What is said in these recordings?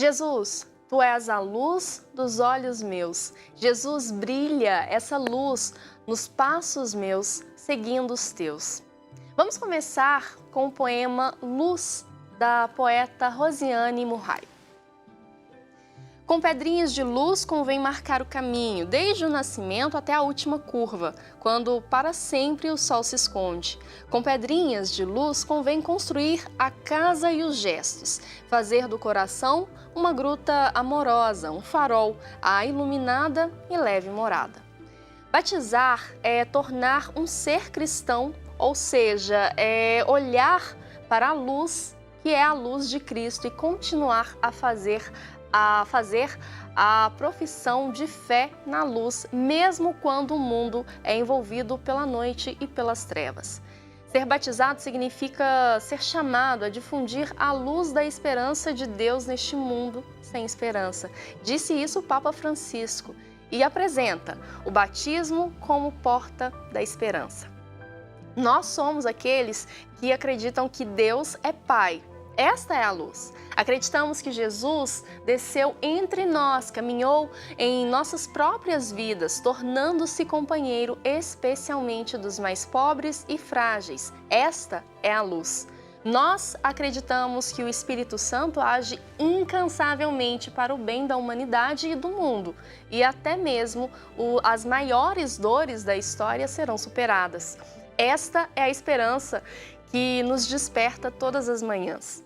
Jesus, Tu és a luz dos olhos meus. Jesus, brilha essa luz nos passos meus, seguindo os Teus. Vamos começar com o poema Luz, da poeta Rosiane Murray. Com pedrinhas de luz convém marcar o caminho, desde o nascimento até a última curva, quando para sempre o sol se esconde. Com pedrinhas de luz convém construir a casa e os gestos, fazer do coração uma gruta amorosa, um farol, a iluminada e leve morada. Batizar é tornar um ser cristão, ou seja, é olhar para a luz, que é a luz de Cristo, e continuar a fazer a profissão de fé na luz, mesmo quando o mundo é envolvido pela noite e pelas trevas. Ser batizado significa ser chamado a difundir a luz da esperança de Deus neste mundo sem esperança. Disse isso o Papa Francisco e apresenta o batismo como porta da esperança. Nós somos aqueles que acreditam que Deus é Pai. Esta é a luz. Acreditamos que Jesus desceu entre nós, caminhou em nossas próprias vidas, tornando-se companheiro especialmente dos mais pobres e frágeis. Esta é a luz. Nós acreditamos que o Espírito Santo age incansavelmente para o bem da humanidade e do mundo, e até mesmo as maiores dores da história serão superadas. Esta é a esperança que nos desperta todas as manhãs.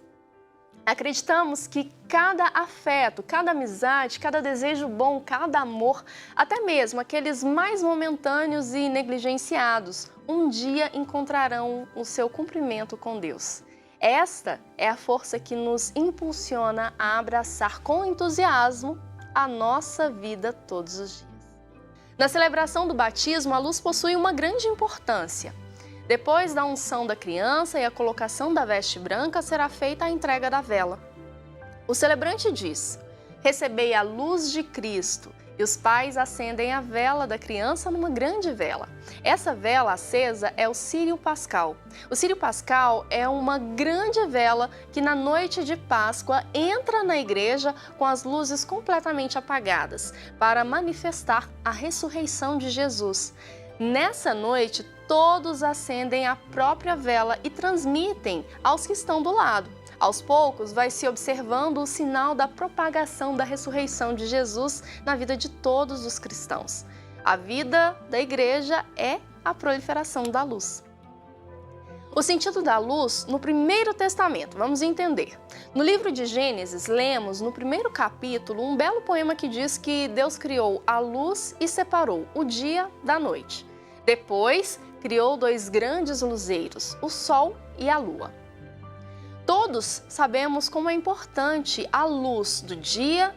Acreditamos que cada afeto, cada amizade, cada desejo bom, cada amor, até mesmo aqueles mais momentâneos e negligenciados, um dia encontrarão o seu cumprimento com Deus. Esta é a força que nos impulsiona a abraçar com entusiasmo a nossa vida todos os dias. Na celebração do batismo, a luz possui uma grande importância. Depois da unção da criança e a colocação da veste branca, será feita a entrega da vela. O celebrante diz: recebei a luz de Cristo, e os pais acendem a vela da criança numa grande vela. Essa vela acesa é o Círio Pascal. O Círio Pascal é uma grande vela que na noite de Páscoa entra na igreja com as luzes completamente apagadas, para manifestar a ressurreição de Jesus. Nessa noite, todos acendem a própria vela e transmitem aos que estão do lado. Aos poucos, vai se observando o sinal da propagação da ressurreição de Jesus na vida de todos os cristãos. A vida da igreja é a proliferação da luz. O sentido da luz no Primeiro Testamento, vamos entender. No livro de Gênesis, lemos no primeiro capítulo um belo poema que diz que Deus criou a luz e separou o dia da noite. Depois, criou dois grandes luzeiros, o sol e a lua. Todos sabemos como é importante a luz do dia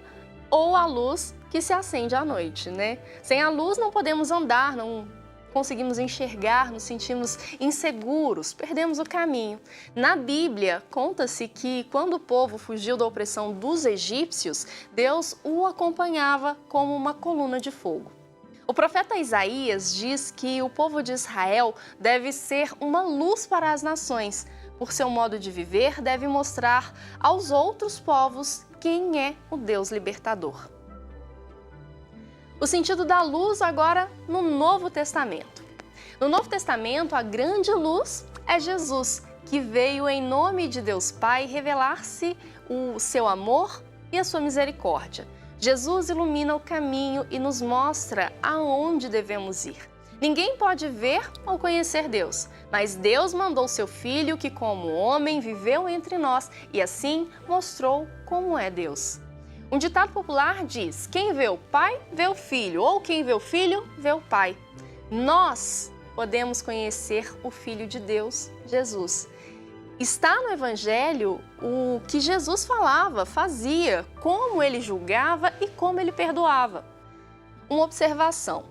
ou a luz que se acende à noite, né? Sem a luz não podemos andar, não conseguimos enxergar, nos sentimos inseguros, perdemos o caminho. Na Bíblia, conta-se que quando o povo fugiu da opressão dos egípcios, Deus o acompanhava como uma coluna de fogo. O profeta Isaías diz que o povo de Israel deve ser uma luz para as nações. Por seu modo de viver, deve mostrar aos outros povos quem é o Deus libertador. O sentido da luz agora no Novo Testamento. No Novo Testamento, a grande luz é Jesus, que veio em nome de Deus Pai revelar-se o seu amor e a sua misericórdia. Jesus ilumina o caminho e nos mostra aonde devemos ir. Ninguém pode ver ou conhecer Deus, mas Deus mandou seu Filho que, como homem, viveu entre nós e assim mostrou como é Deus. Um ditado popular diz: quem vê o Pai, vê o Filho, ou quem vê o Filho, vê o Pai. Nós podemos conhecer o Filho de Deus, Jesus. Está no Evangelho o que Jesus falava, fazia, como ele julgava e como ele perdoava. Uma observação: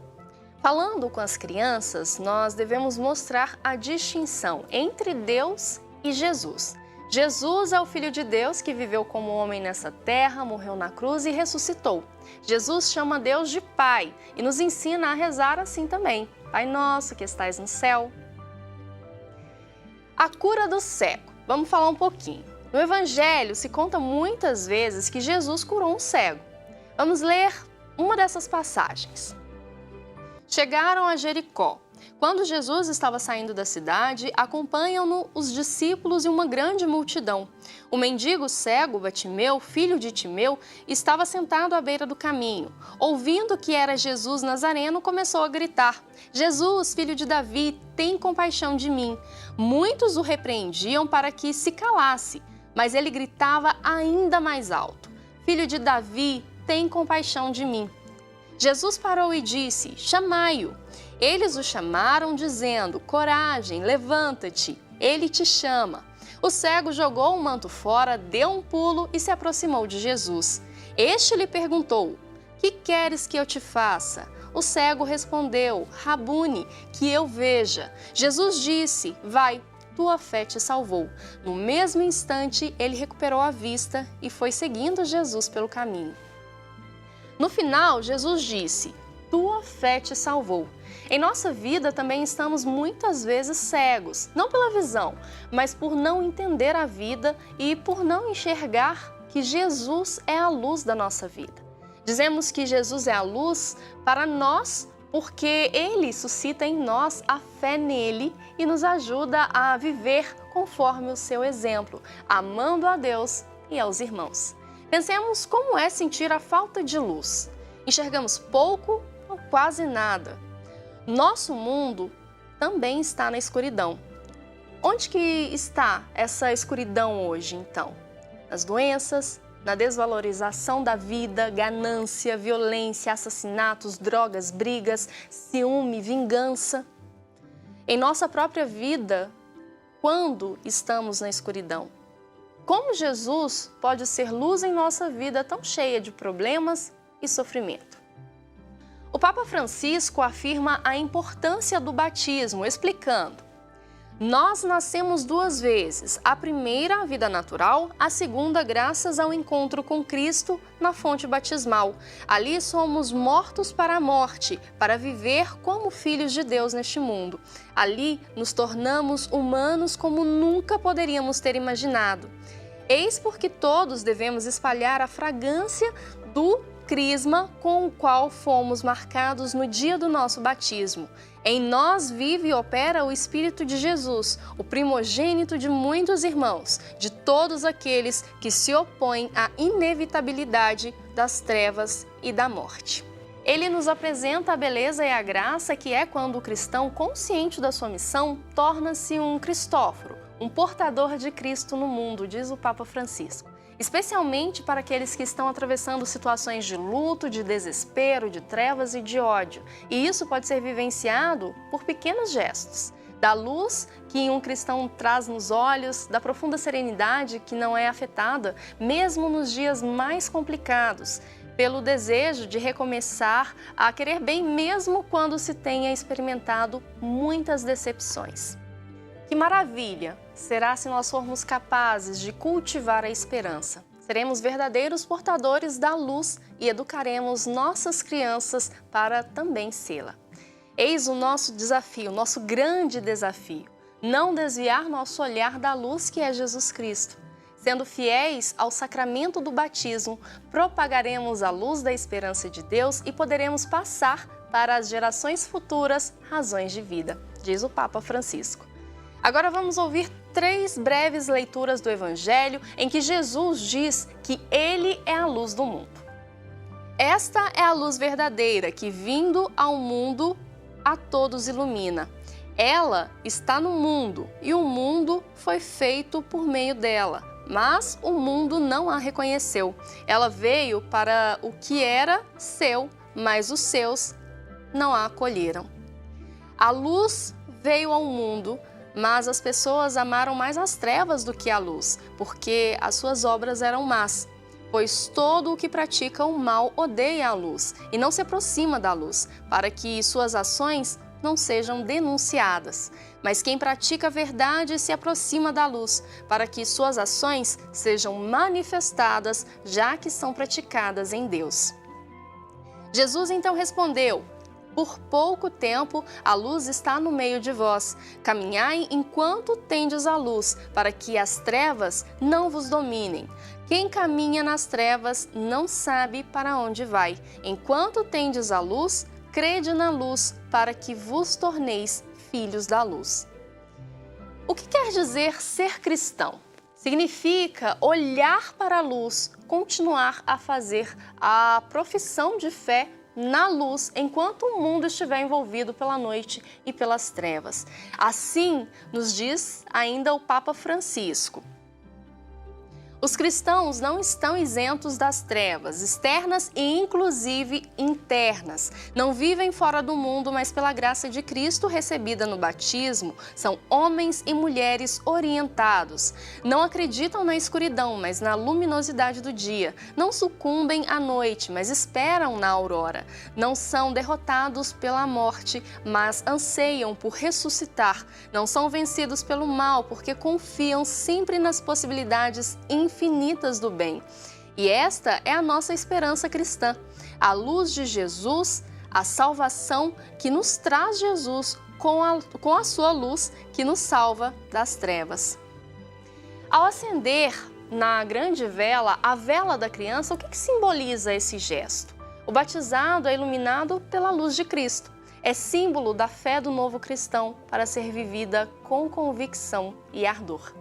falando com as crianças, nós devemos mostrar a distinção entre Deus e Jesus. Jesus é o Filho de Deus que viveu como homem nessa terra, morreu na cruz e ressuscitou. Jesus chama Deus de Pai e nos ensina a rezar assim também: Pai nosso que estais no céu. A cura do cego. Vamos falar um pouquinho. No Evangelho se conta muitas vezes que Jesus curou um cego. Vamos ler uma dessas passagens. Chegaram a Jericó. Quando Jesus estava saindo da cidade, acompanham-no os discípulos e uma grande multidão. O mendigo cego, Batimeu, filho de Timeu, estava sentado à beira do caminho. Ouvindo que era Jesus Nazareno, começou a gritar: Jesus, filho de Davi, tem compaixão de mim. Muitos o repreendiam para que se calasse, mas ele gritava ainda mais alto: Filho de Davi, tem compaixão de mim. Jesus parou e disse: Chamai-o. Eles o chamaram, dizendo: Coragem, levanta-te, ele te chama. O cego jogou o manto fora, deu um pulo e se aproximou de Jesus. Este lhe perguntou: Que queres que eu te faça? O cego respondeu: Rabune, que eu veja. Jesus disse: Vai, tua fé te salvou. No mesmo instante, ele recuperou a vista e foi seguindo Jesus pelo caminho. No final, Jesus disse: Tua fé te salvou. Em nossa vida também estamos muitas vezes cegos, não pela visão, mas por não entender a vida e por não enxergar que Jesus é a luz da nossa vida. Dizemos que Jesus é a luz para nós porque Ele suscita em nós a fé nele e nos ajuda a viver conforme o seu exemplo, amando a Deus e aos irmãos. Pensemos como é sentir a falta de luz. Enxergamos pouco ou quase nada. Nosso mundo também está na escuridão. Onde que está essa escuridão hoje, então? Nas doenças, na desvalorização da vida, ganância, violência, assassinatos, drogas, brigas, ciúme, vingança. Em nossa própria vida, quando estamos na escuridão? Como Jesus pode ser luz em nossa vida tão cheia de problemas e sofrimento? O Papa Francisco afirma a importância do batismo, explicando: Nós nascemos duas vezes, a primeira a vida natural, a segunda graças ao encontro com Cristo na fonte batismal. Ali somos mortos para a morte, para viver como filhos de Deus neste mundo. Ali nos tornamos humanos como nunca poderíamos ter imaginado. Eis porque todos devemos espalhar a fragrância do crisma com o qual fomos marcados no dia do nosso batismo. Em nós vive e opera o Espírito de Jesus, o primogênito de muitos irmãos, de todos aqueles que se opõem à inevitabilidade das trevas e da morte. Ele nos apresenta a beleza e a graça que é quando o cristão, consciente da sua missão, torna-se um Cristóforo, um portador de Cristo no mundo, diz o Papa Francisco. Especialmente para aqueles que estão atravessando situações de luto, de desespero, de trevas e de ódio. E isso pode ser vivenciado por pequenos gestos. Da luz que um cristão traz nos olhos, da profunda serenidade que não é afetada, mesmo nos dias mais complicados, pelo desejo de recomeçar a querer bem mesmo quando se tenha experimentado muitas decepções. Que maravilha será se nós formos capazes de cultivar a esperança. Seremos verdadeiros portadores da luz e educaremos nossas crianças para também sê-la. Eis o nosso desafio, nosso grande desafio: não desviar nosso olhar da luz que é Jesus Cristo. Sendo fiéis ao sacramento do batismo, propagaremos a luz da esperança de Deus e poderemos passar para as gerações futuras razões de vida, diz o Papa Francisco. Agora vamos ouvir 3 breves leituras do Evangelho em que Jesus diz que Ele é a luz do mundo. Esta é a luz verdadeira que, vindo ao mundo, a todos ilumina. Ela está no mundo e o mundo foi feito por meio dela, mas o mundo não a reconheceu. Ela veio para o que era seu, mas os seus não a acolheram. A luz veio ao mundo, mas as pessoas amaram mais as trevas do que a luz, porque as suas obras eram más. Pois todo o que pratica o mal odeia a luz e não se aproxima da luz, para que suas ações não sejam denunciadas. Mas quem pratica a verdade se aproxima da luz, para que suas ações sejam manifestadas, já que são praticadas em Deus. Jesus então respondeu: Por pouco tempo a luz está no meio de vós. Caminhai enquanto tendes a luz, para que as trevas não vos dominem. Quem caminha nas trevas não sabe para onde vai. Enquanto tendes a luz, crede na luz, para que vos torneis filhos da luz. O que quer dizer ser cristão? Significa olhar para a luz, continuar a fazer a profissão de fé na luz, enquanto o mundo estiver envolvido pela noite e pelas trevas. Assim nos diz ainda o Papa Francisco. Os cristãos não estão isentos das trevas, externas e inclusive internas. Não vivem fora do mundo, mas pela graça de Cristo recebida no batismo, são homens e mulheres orientados. Não acreditam na escuridão, mas na luminosidade do dia. Não sucumbem à noite, mas esperam na aurora. Não são derrotados pela morte, mas anseiam por ressuscitar. Não são vencidos pelo mal, porque confiam sempre nas possibilidades infinitas do bem. E esta é a nossa esperança cristã, a luz de Jesus, a salvação que nos traz Jesus com a sua luz que nos salva das trevas. Ao acender na grande vela, a vela da criança, o que simboliza esse gesto? O batizado é iluminado pela luz de Cristo. É símbolo da fé do novo cristão para ser vivida com convicção e ardor.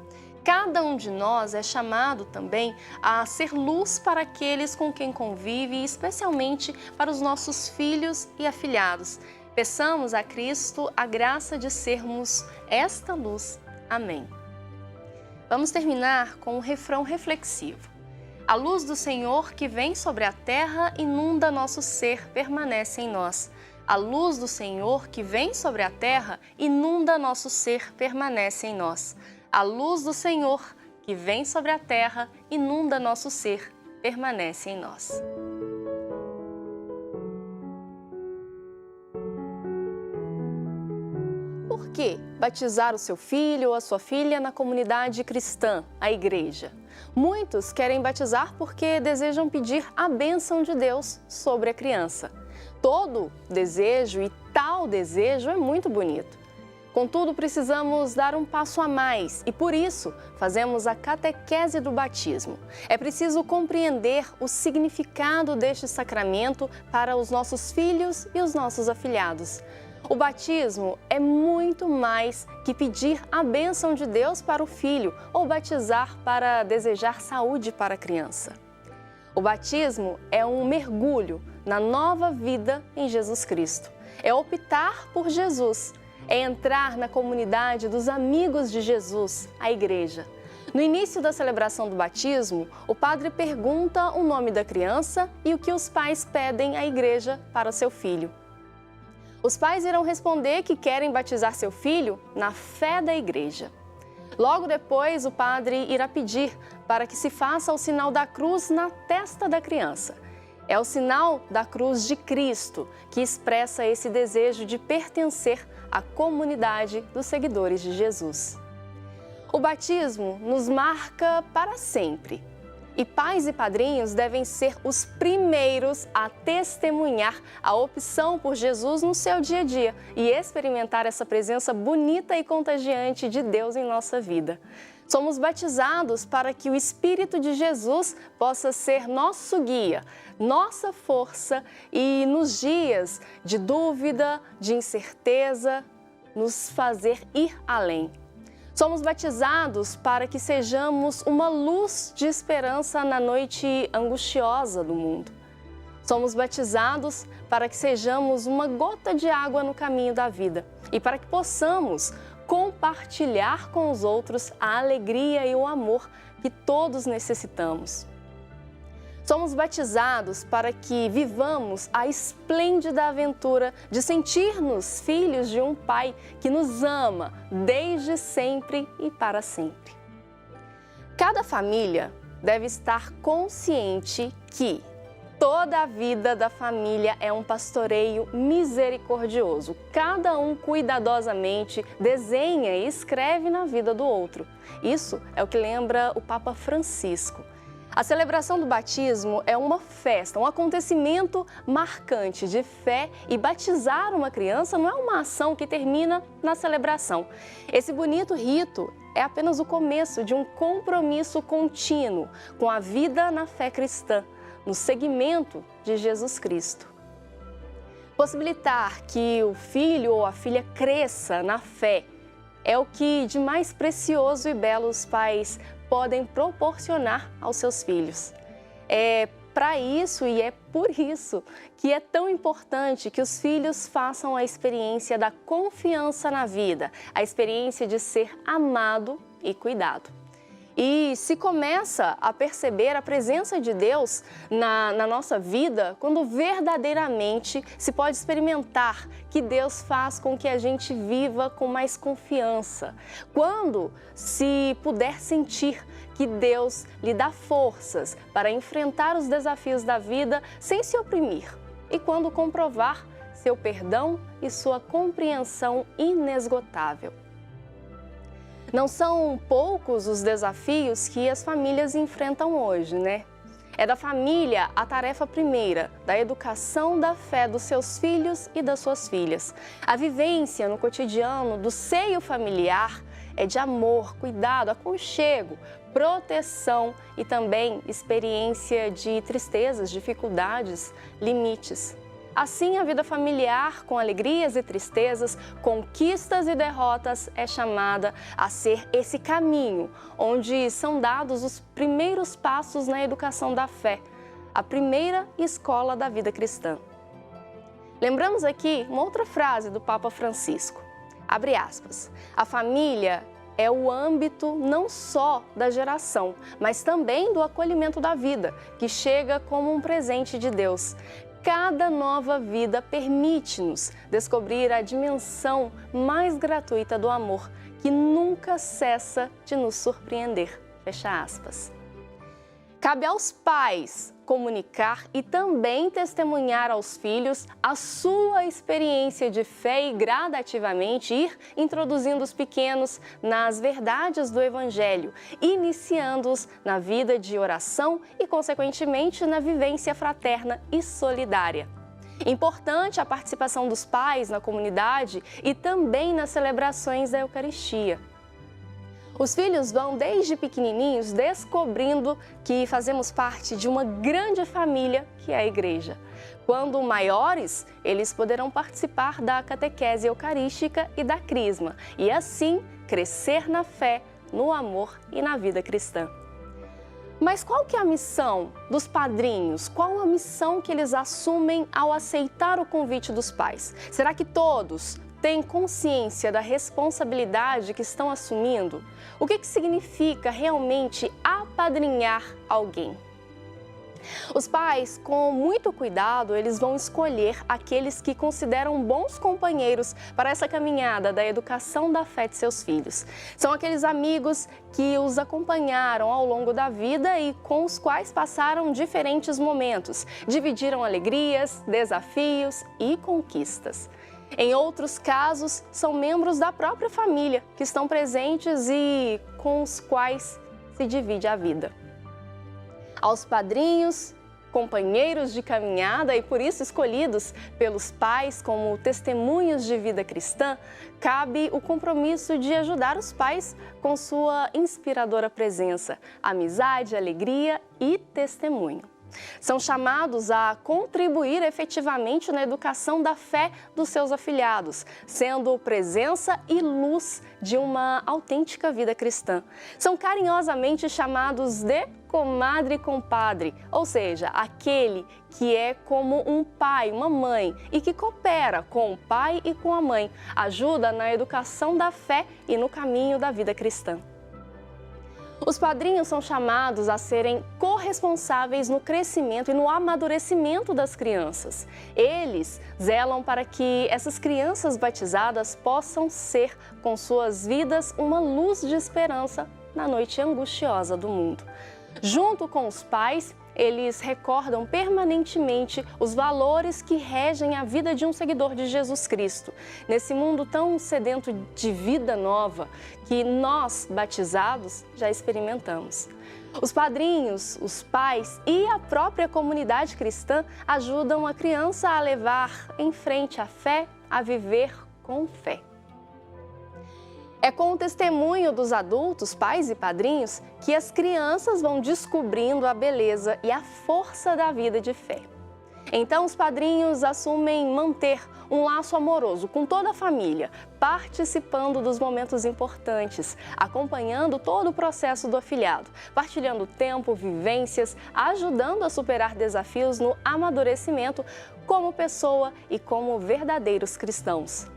Cada um de nós é chamado também a ser luz para aqueles com quem convive, e especialmente para os nossos filhos e afilhados. Peçamos a Cristo a graça de sermos esta luz. Amém. Vamos terminar com um refrão reflexivo. A luz do Senhor que vem sobre a terra inunda nosso ser, permanece em nós. A luz do Senhor que vem sobre a terra inunda nosso ser, permanece em nós. A luz do Senhor, que vem sobre a terra, inunda nosso ser, permanece em nós. Por que batizar o seu filho ou a sua filha na comunidade cristã, a igreja? Muitos querem batizar porque desejam pedir a bênção de Deus sobre a criança. Todo desejo e tal desejo é muito bonito. Contudo, precisamos dar um passo a mais e, por isso, fazemos a catequese do batismo. É preciso compreender o significado deste sacramento para os nossos filhos e os nossos afilhados. O batismo é muito mais que pedir a bênção de Deus para o filho ou batizar para desejar saúde para a criança. O batismo é um mergulho na nova vida em Jesus Cristo. É optar por Jesus. É entrar na comunidade dos amigos de Jesus, a igreja. No início da celebração do batismo, o padre pergunta o nome da criança e o que os pais pedem à igreja para o seu filho. Os pais irão responder que querem batizar seu filho na fé da igreja. Logo depois, o padre irá pedir para que se faça o sinal da cruz na testa da criança. É o sinal da cruz de Cristo que expressa esse desejo de pertencer à comunidade dos seguidores de Jesus. O batismo nos marca para sempre. E pais e padrinhos devem ser os primeiros a testemunhar a opção por Jesus no seu dia a dia e experimentar essa presença bonita e contagiante de Deus em nossa vida. Somos batizados para que o Espírito de Jesus possa ser nosso guia, nossa força e nos dias de dúvida, de incerteza, nos fazer ir além. Somos batizados para que sejamos uma luz de esperança na noite angustiosa do mundo. Somos batizados para que sejamos uma gota de água no caminho da vida e para que possamos compartilhar com os outros a alegria e o amor que todos necessitamos. Somos batizados para que vivamos a esplêndida aventura de sentir-nos filhos de um Pai que nos ama desde sempre e para sempre. Cada família deve estar consciente que toda a vida da família é um pastoreio misericordioso. Cada um cuidadosamente desenha e escreve na vida do outro. Isso é o que lembra o Papa Francisco. A celebração do batismo é uma festa, um acontecimento marcante de fé, e batizar uma criança não é uma ação que termina na celebração. Esse bonito rito é apenas o começo de um compromisso contínuo com a vida na fé cristã, no seguimento de Jesus Cristo. Possibilitar que o filho ou a filha cresça na fé é o que de mais precioso e belo os pais podem proporcionar aos seus filhos. É para isso e é por isso que é tão importante que os filhos façam a experiência da confiança na vida, a experiência de ser amado e cuidado. E se começa a perceber a presença de Deus na nossa vida quando verdadeiramente se pode experimentar que Deus faz com que a gente viva com mais confiança. Quando se puder sentir que Deus lhe dá forças para enfrentar os desafios da vida sem se oprimir. E quando comprovar seu perdão e sua compreensão inesgotável. Não são poucos os desafios que as famílias enfrentam hoje, né? É da família a tarefa primeira, da educação da fé dos seus filhos e das suas filhas. A vivência no cotidiano do seio familiar é de amor, cuidado, aconchego, proteção e também experiência de tristezas, dificuldades, limites. Assim, a vida familiar, com alegrias e tristezas, conquistas e derrotas, é chamada a ser esse caminho onde são dados os primeiros passos na educação da fé, a primeira escola da vida cristã. Lembramos aqui uma outra frase do Papa Francisco, abre aspas, a família é o âmbito não só da geração, mas também do acolhimento da vida, que chega como um presente de Deus. Cada nova vida permite-nos descobrir a dimensão mais gratuita do amor, que nunca cessa de nos surpreender. Fecha aspas. Cabe aos pais comunicar e também testemunhar aos filhos a sua experiência de fé e gradativamente ir introduzindo os pequenos nas verdades do Evangelho, iniciando-os na vida de oração e, consequentemente, na vivência fraterna e solidária. Importante a participação dos pais na comunidade e também nas celebrações da Eucaristia. Os filhos vão, desde pequenininhos, descobrindo que fazemos parte de uma grande família, que é a igreja. Quando maiores, eles poderão participar da catequese eucarística e da crisma, e assim crescer na fé, no amor e na vida cristã. Mas qual que é a missão dos padrinhos? Qual a missão que eles assumem ao aceitar o convite dos pais? Será que todos têm consciência da responsabilidade que estão assumindo? O que significa realmente apadrinhar alguém? Os pais, com muito cuidado, eles vão escolher aqueles que consideram bons companheiros para essa caminhada da educação da fé de seus filhos. São aqueles amigos que os acompanharam ao longo da vida e com os quais passaram diferentes momentos, dividiram alegrias, desafios e conquistas. Em outros casos, são membros da própria família que estão presentes e com os quais se divide a vida. Aos padrinhos, companheiros de caminhada e por isso escolhidos pelos pais como testemunhos de vida cristã, cabe o compromisso de ajudar os pais com sua inspiradora presença, amizade, alegria e testemunho. São chamados a contribuir efetivamente na educação da fé dos seus afilhados, sendo presença e luz de uma autêntica vida cristã. São carinhosamente chamados de comadre e compadre, ou seja, aquele que é como um pai, uma mãe e que coopera com o pai e com a mãe, ajuda na educação da fé e no caminho da vida cristã. Os padrinhos são chamados a serem corresponsáveis no crescimento e no amadurecimento das crianças. Eles zelam para que essas crianças batizadas possam ser, com suas vidas, uma luz de esperança na noite angustiosa do mundo. Junto com os pais, eles recordam permanentemente os valores que regem a vida de um seguidor de Jesus Cristo, nesse mundo tão sedento de vida nova que nós, batizados, já experimentamos. Os padrinhos, os pais e a própria comunidade cristã ajudam a criança a levar em frente a fé, a viver com fé. É com o testemunho dos adultos, pais e padrinhos, que as crianças vão descobrindo a beleza e a força da vida de fé. Então, os padrinhos assumem manter um laço amoroso com toda a família, participando dos momentos importantes, acompanhando todo o processo do afilhado, partilhando tempo, vivências, ajudando a superar desafios no amadurecimento como pessoa e como verdadeiros cristãos.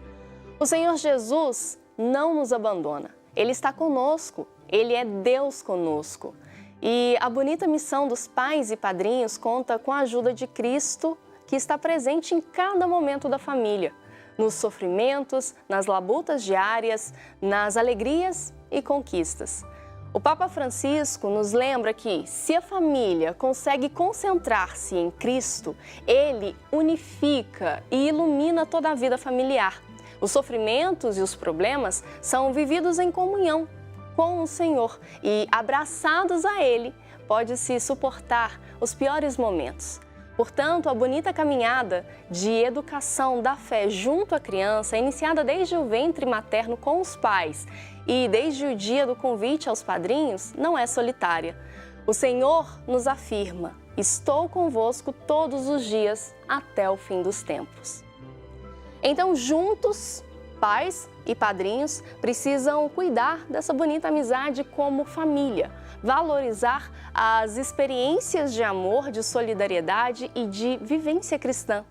O Senhor Jesus não nos abandona. Ele está conosco, Ele é Deus conosco. E a bonita missão dos pais e padrinhos conta com a ajuda de Cristo, que está presente em cada momento da família, nos sofrimentos, nas labutas diárias, nas alegrias e conquistas. O Papa Francisco nos lembra que, se a família consegue concentrar-se em Cristo, Ele unifica e ilumina toda a vida familiar. Os sofrimentos e os problemas são vividos em comunhão com o Senhor e, abraçados a Ele, pode-se suportar os piores momentos. Portanto, a bonita caminhada de educação da fé junto à criança, iniciada desde o ventre materno com os pais e desde o dia do convite aos padrinhos, não é solitária. O Senhor nos afirma: estou convosco todos os dias até o fim dos tempos. Então, juntos, pais e padrinhos precisam cuidar dessa bonita amizade como família, valorizar as experiências de amor, de solidariedade e de vivência cristã.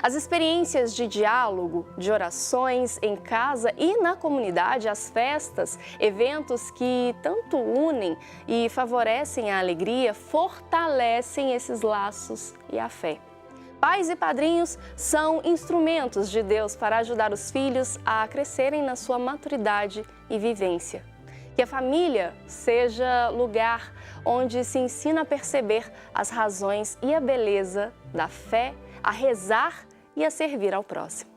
As experiências de diálogo, de orações em casa e na comunidade, as festas, eventos que tanto unem e favorecem a alegria, fortalecem esses laços e a fé. Pais e padrinhos são instrumentos de Deus para ajudar os filhos a crescerem na sua maturidade e vivência. Que a família seja lugar onde se ensina a perceber as razões e a beleza da fé, a rezar e a servir ao próximo.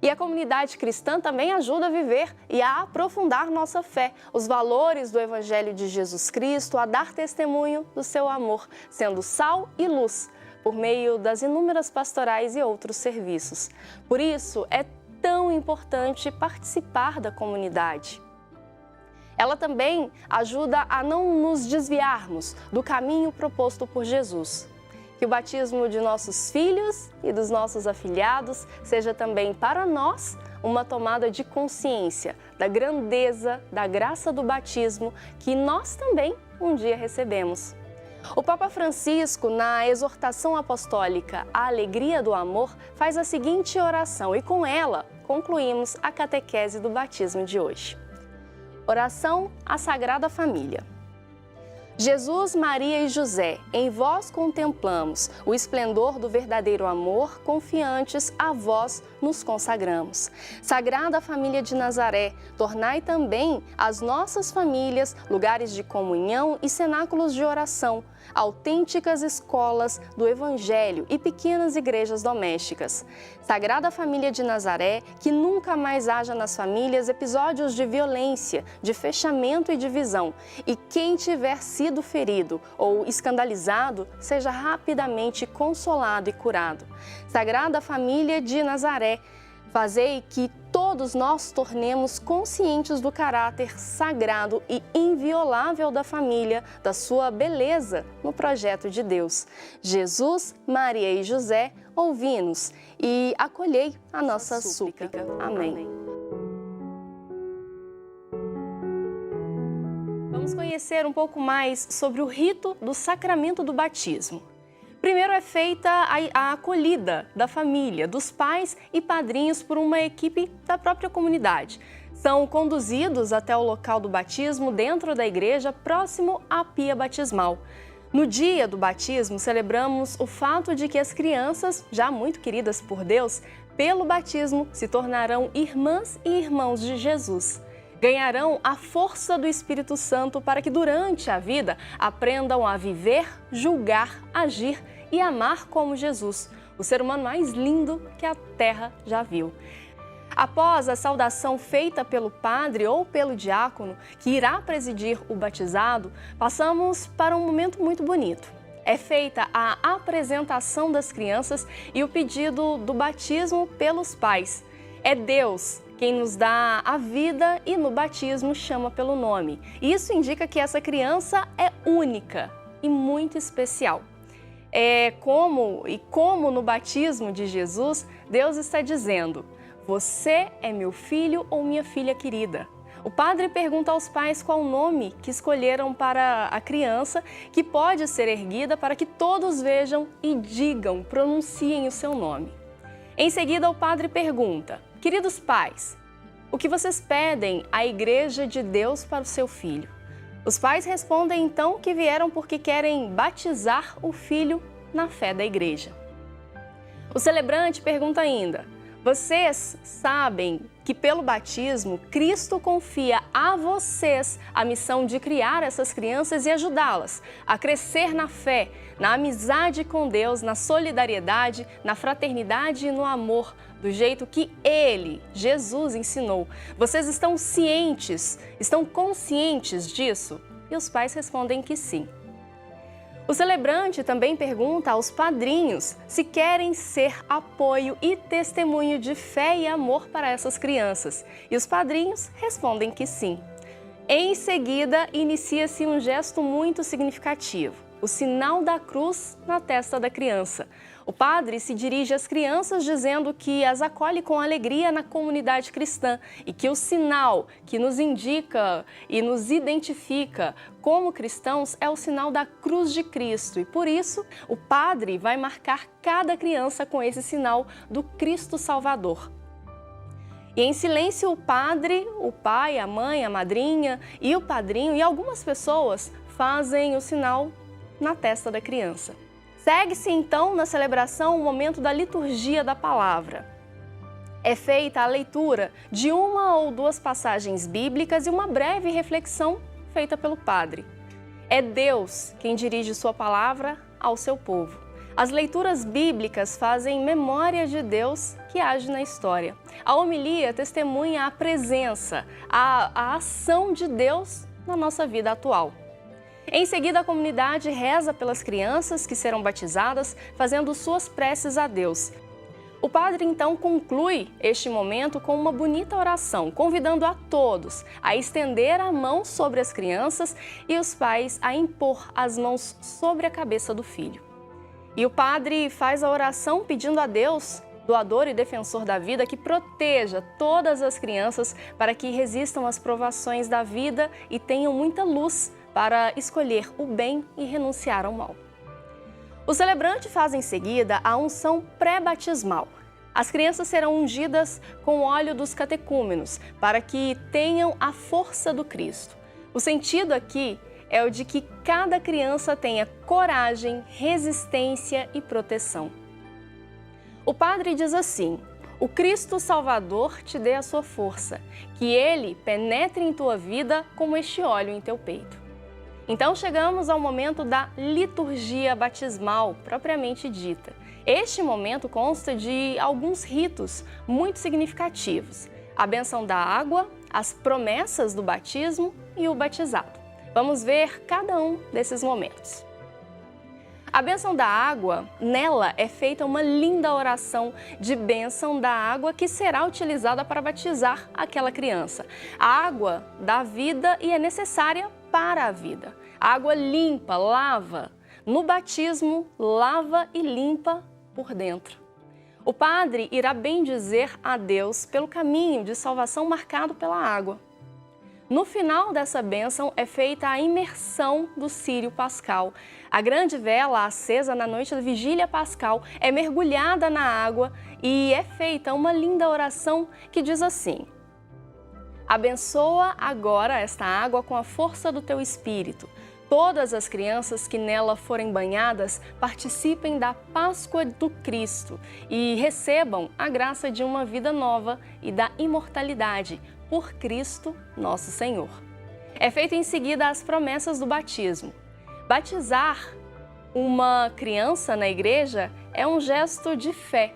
E a comunidade cristã também ajuda a viver e a aprofundar nossa fé, os valores do Evangelho de Jesus Cristo, a dar testemunho do seu amor, sendo sal e luz, por meio das inúmeras pastorais e outros serviços. Por isso, é tão importante participar da comunidade. Ela também ajuda a não nos desviarmos do caminho proposto por Jesus. Que o batismo de nossos filhos e dos nossos afilhados seja também para nós uma tomada de consciência da grandeza da graça do batismo que nós também um dia recebemos. O Papa Francisco, na exortação apostólica A Alegria do Amor, faz a seguinte oração e com ela concluímos a catequese do batismo de hoje. Oração à Sagrada Família. Jesus, Maria e José, em vós contemplamos o esplendor do verdadeiro amor, confiantes a vós nos consagramos. Sagrada Família de Nazaré, tornai também as nossas famílias lugares de comunhão e cenáculos de oração, autênticas escolas do Evangelho e pequenas igrejas domésticas. Sagrada Família de Nazaré, que nunca mais haja nas famílias episódios de violência, de fechamento e divisão, e quem tiver sido ferido ou escandalizado, seja rapidamente consolado e curado. Sagrada Família de Nazaré, fazei que todos nós tornemos conscientes do caráter sagrado e inviolável da família, da sua beleza no projeto de Deus. Jesus, Maria e José, ouvi-nos e acolhei a nossa súplica. Amém. Vamos conhecer um pouco mais sobre o rito do sacramento do batismo. Primeiro é feita a acolhida da família, dos pais e padrinhos por uma equipe da própria comunidade. São conduzidos até o local do batismo dentro da igreja, próximo à pia batismal. No dia do batismo, celebramos o fato de que as crianças, já muito queridas por Deus, pelo batismo se tornarão irmãs e irmãos de Jesus. Ganharão a força do Espírito Santo para que durante a vida aprendam a viver, julgar, agir e amar como Jesus, o ser humano mais lindo que a terra já viu. Após a saudação feita pelo padre ou pelo diácono, que irá presidir o batizado, passamos para um momento muito bonito. É feita a apresentação das crianças e o pedido do batismo pelos pais. É Deus quem nos dá a vida e no batismo chama pelo nome. Isso indica que essa criança é única e muito especial. Como no batismo de Jesus, Deus está dizendo: você é meu filho ou minha filha querida. O padre pergunta aos pais qual o nome que escolheram para a criança, que pode ser erguida para que todos vejam e digam, pronunciem o seu nome. Em seguida, o padre pergunta: queridos pais, o que vocês pedem à Igreja de Deus para o seu filho? Os pais respondem então que vieram porque querem batizar o filho na fé da Igreja. O celebrante pergunta ainda: vocês sabem que pelo batismo, Cristo confia a vocês a missão de criar essas crianças e ajudá-las a crescer na fé, na amizade com Deus, na solidariedade, na fraternidade e no amor, do jeito que Ele, Jesus, ensinou. Vocês estão conscientes disso? E os pais respondem que sim. O celebrante também pergunta aos padrinhos se querem ser apoio e testemunho de fé e amor para essas crianças. E os padrinhos respondem que sim. Em seguida, inicia-se um gesto muito significativo: o sinal da cruz na testa da criança. O padre se dirige às crianças dizendo que as acolhe com alegria na comunidade cristã e que o sinal que nos indica e nos identifica como cristãos é o sinal da cruz de Cristo. E por isso, o padre vai marcar cada criança com esse sinal do Cristo Salvador. E em silêncio, o padre, o pai, a mãe, a madrinha e o padrinho e algumas pessoas fazem o sinal na testa da criança. Segue-se então na celebração o momento da liturgia da palavra. É feita a leitura de uma ou duas passagens bíblicas e uma breve reflexão feita pelo padre. É Deus quem dirige sua palavra ao seu povo. As leituras bíblicas fazem memória de Deus que age na história. A homilia testemunha a presença, a ação de Deus na nossa vida atual. Em seguida, a comunidade reza pelas crianças que serão batizadas, fazendo suas preces a Deus. O padre, então, conclui este momento com uma bonita oração, convidando a todos a estender a mão sobre as crianças e os pais a impor as mãos sobre a cabeça do filho. E o padre faz a oração pedindo a Deus, doador e defensor da vida, que proteja todas as crianças para que resistam às provações da vida e tenham muita luz para escolher o bem e renunciar ao mal. O celebrante faz em seguida a unção pré-batismal. As crianças serão ungidas com o óleo dos catecúmenos para que tenham a força do Cristo. O sentido aqui é o de que cada criança tenha coragem, resistência e proteção. O padre diz assim: o Cristo Salvador te dê a sua força, que Ele penetre em tua vida como este óleo em teu peito. Então chegamos ao momento da liturgia batismal, propriamente dita. Este momento consta de alguns ritos muito significativos: a bênção da água, as promessas do batismo e o batizado. Vamos ver cada um desses momentos. A bênção da água, nela é feita uma linda oração de bênção da água que será utilizada para batizar aquela criança. A água dá vida e é necessária para a vida. A água limpa, lava. No batismo, lava e limpa por dentro. O padre irá bendizer a Deus pelo caminho de salvação marcado pela água. No final dessa bênção é feita a imersão do círio pascal. A grande vela acesa na noite da vigília pascal é mergulhada na água e é feita uma linda oração que diz assim: abençoa agora esta água com a força do teu espírito. Todas as crianças que nela forem banhadas participem da Páscoa do Cristo e recebam a graça de uma vida nova e da imortalidade por Cristo nosso Senhor. É feito em seguida as promessas do batismo. Batizar uma criança na igreja é um gesto de fé.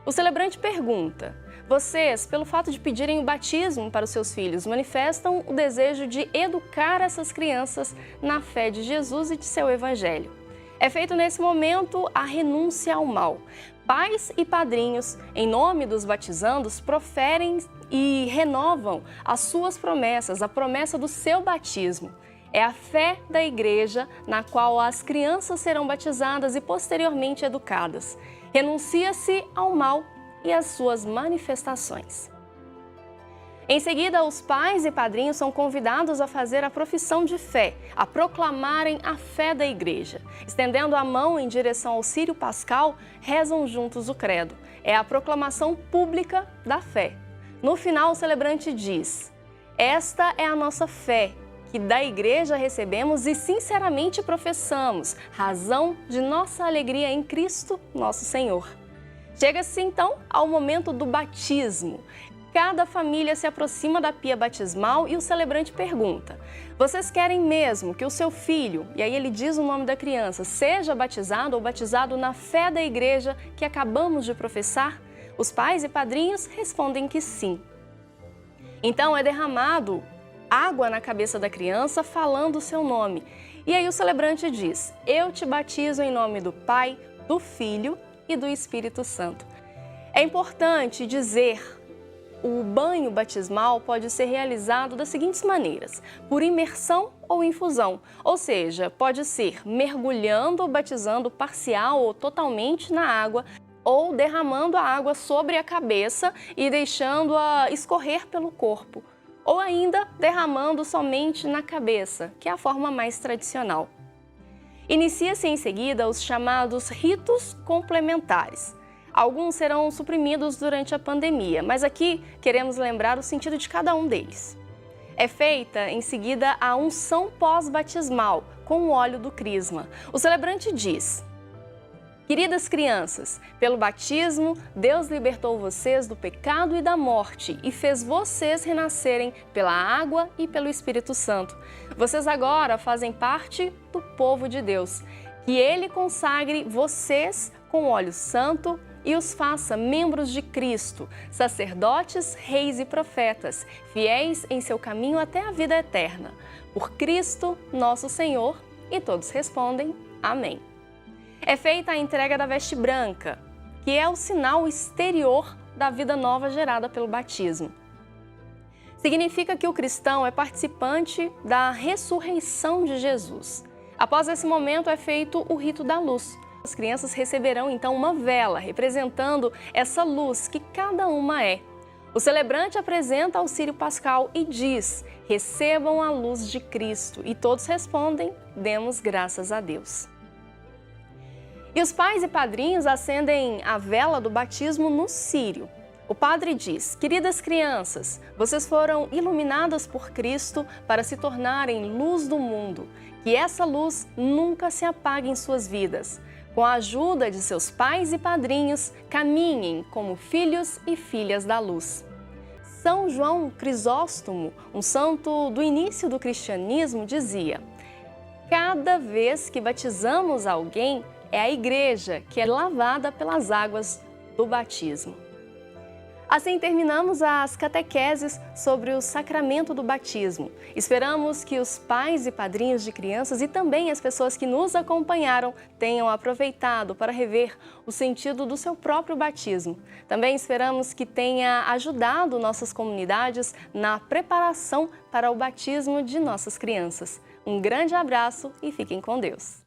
O celebrante pergunta: Vocês, pelo fato de pedirem o batismo para os seus filhos, manifestam o desejo de educar essas crianças na fé de Jesus e de seu Evangelho. É feito nesse momento a renúncia ao mal. Pais e padrinhos, em nome dos batizandos, proferem e renovam as suas promessas, a promessa do seu batismo. É a fé da igreja na qual as crianças serão batizadas e posteriormente educadas. Renuncia-se ao mal e às suas manifestações. Em seguida, os pais e padrinhos são convidados a fazer a profissão de fé, a proclamarem a fé da igreja. Estendendo a mão em direção ao círio pascal, rezam juntos o credo. É a proclamação pública da fé. No final, o celebrante diz: "Esta é a nossa fé, que da igreja recebemos e sinceramente professamos, razão de nossa alegria em Cristo, nosso Senhor." Chega-se então ao momento do batismo. Cada família se aproxima da pia batismal e o celebrante pergunta: "Vocês querem mesmo que o seu filho," e aí ele diz o nome da criança, "seja batizado ou batizado na fé da igreja que acabamos de professar?" Os pais e padrinhos respondem que sim. Então é derramado água na cabeça da criança falando o seu nome. E aí o celebrante diz: "Eu te batizo em nome do Pai, do Filho e do Espírito Santo." É importante dizer: o banho batismal pode ser realizado das seguintes maneiras: por imersão ou infusão, ou seja, pode ser mergulhando ou batizando parcial ou totalmente na água, ou derramando a água sobre a cabeça e deixando-a escorrer pelo corpo, ou ainda derramando somente na cabeça, que é a forma mais tradicional. Inicia-se em seguida os chamados ritos complementares. Alguns serão suprimidos durante a pandemia, mas aqui queremos lembrar o sentido de cada um deles. É feita em seguida a unção pós-batismal, com o óleo do crisma. O celebrante diz: "Queridas crianças, pelo batismo, Deus libertou vocês do pecado e da morte e fez vocês renascerem pela água e pelo Espírito Santo. Vocês agora fazem parte do povo de Deus. Que Ele consagre vocês com óleo santo e os faça membros de Cristo, sacerdotes, reis e profetas, fiéis em seu caminho até a vida eterna. Por Cristo, nosso Senhor." E todos respondem: "Amém." É feita a entrega da veste branca, que é o sinal exterior da vida nova gerada pelo batismo. Significa que o cristão é participante da ressurreição de Jesus. Após esse momento é feito o rito da luz. As crianças receberão então uma vela, representando essa luz que cada uma é. O celebrante apresenta ao círio pascal e diz: "Recebam a luz de Cristo." E todos respondem: "Demos graças a Deus." E os pais e padrinhos acendem a vela do batismo no círio. O padre diz: "Queridas crianças, vocês foram iluminadas por Cristo para se tornarem luz do mundo. Que essa luz nunca se apague em suas vidas. Com a ajuda de seus pais e padrinhos, caminhem como filhos e filhas da luz." São João Crisóstomo, um santo do início do cristianismo, dizia: "Cada vez que batizamos alguém, é a igreja que é lavada pelas águas do batismo." Assim terminamos as catequeses sobre o sacramento do batismo. Esperamos que os pais e padrinhos de crianças e também as pessoas que nos acompanharam tenham aproveitado para rever o sentido do seu próprio batismo. Também esperamos que tenha ajudado nossas comunidades na preparação para o batismo de nossas crianças. Um grande abraço e fiquem com Deus.